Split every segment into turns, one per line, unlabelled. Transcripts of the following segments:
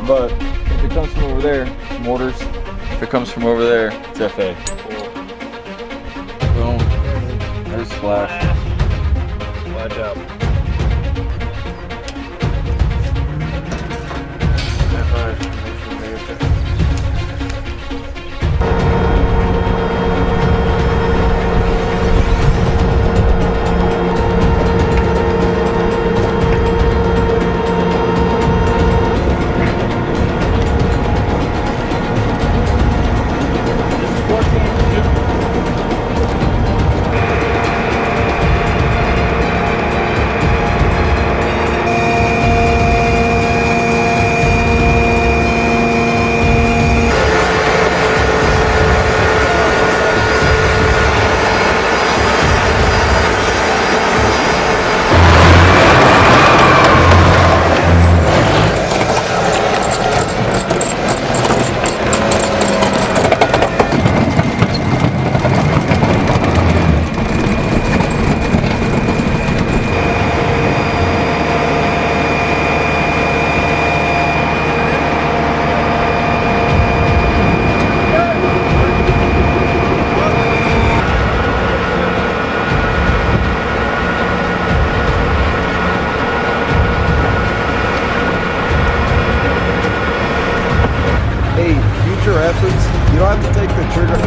But if it comes from over there, mortars. If it comes from over there, it's FA. Boom. There's splash. Splash out.
You don't have to take the trigger.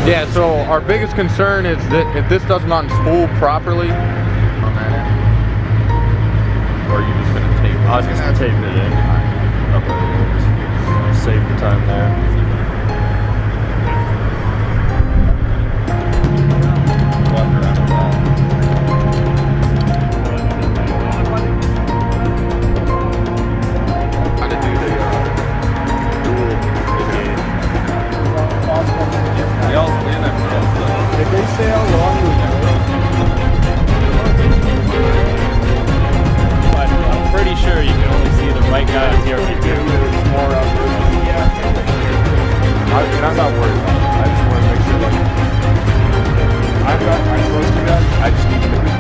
Yeah, so our biggest concern is that if this does not spool properly, or are you just going to tape it? I was just going to tape it in. Okay, just save the time there. I'm not worried about it. I just want to make sure, like, I'm supposed to do that. I just need to do it.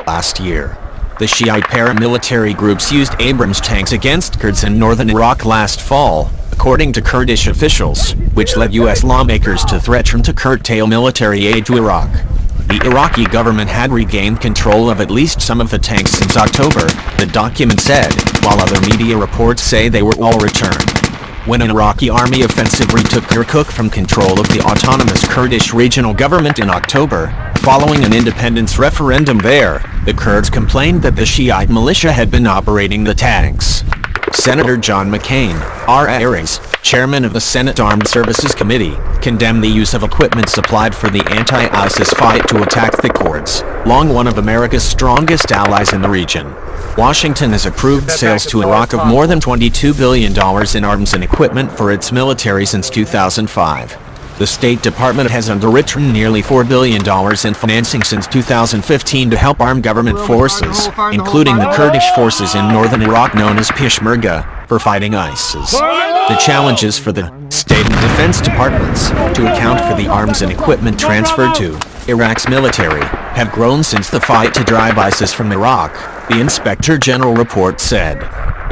Last year, the Shiite paramilitary groups used Abrams tanks against Kurds in northern Iraq last fall, according to Kurdish officials, which led U.S. lawmakers to threaten to curtail military aid to Iraq. The Iraqi government had regained control of at least some of the tanks since October, the document said, while other media reports say they were all returned. When an Iraqi army offensive retook Kirkuk from control of the autonomous Kurdish regional government in October, following an independence referendum there, the Kurds complained that the Shiite militia had been operating the tanks. Senator John McCain, R.A.'s chairman of the Senate Armed Services Committee, condemned the use of equipment supplied for the anti-ISIS fight to attack the Kurds, long one of America's strongest allies in the region. Washington has approved sales to Iraq of more than $22 billion in arms and equipment for its military since 2005. The State Department has underwritten nearly $4 billion in financing since 2015 to help arm government forces, including the Kurdish forces in northern Iraq known as Peshmerga, for fighting ISIS. The challenges for the State and Defense Departments to account for the arms and equipment transferred to Iraq's military have grown since the fight to drive ISIS from Iraq, The Inspector General report said,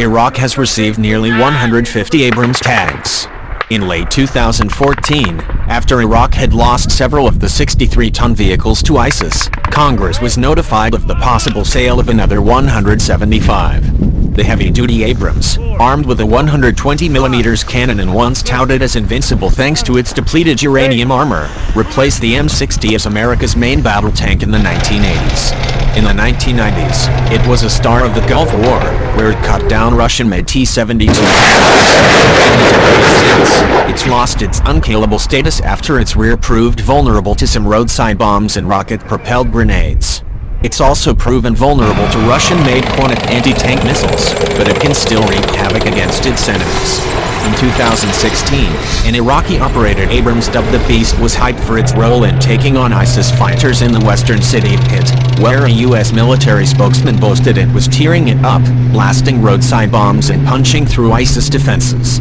Iraq has received nearly 150 Abrams tanks. In late 2014, after Iraq had lost several of the 63-ton vehicles to ISIS, Congress was notified of the possible sale of another 175. The heavy-duty Abrams, armed with a 120mm cannon and once touted as invincible thanks to its depleted uranium armor, replaced the M60 as America's main battle tank in the 1980s. In the 1990s, it was a star of the Gulf War, where it cut down Russian-made T-72 tanks. It's lost its unkillable status after its rear proved vulnerable to some roadside bombs and rocket-propelled grenades. It's also proven vulnerable to Russian-made Kornet anti-tank missiles, but it can still wreak havoc against its enemies. In 2016, an Iraqi-operated Abrams dubbed the Beast was hyped for its role in taking on ISIS fighters in the western city of Pit, where a U.S. military spokesman boasted it was tearing it up, blasting roadside bombs and punching through ISIS defenses.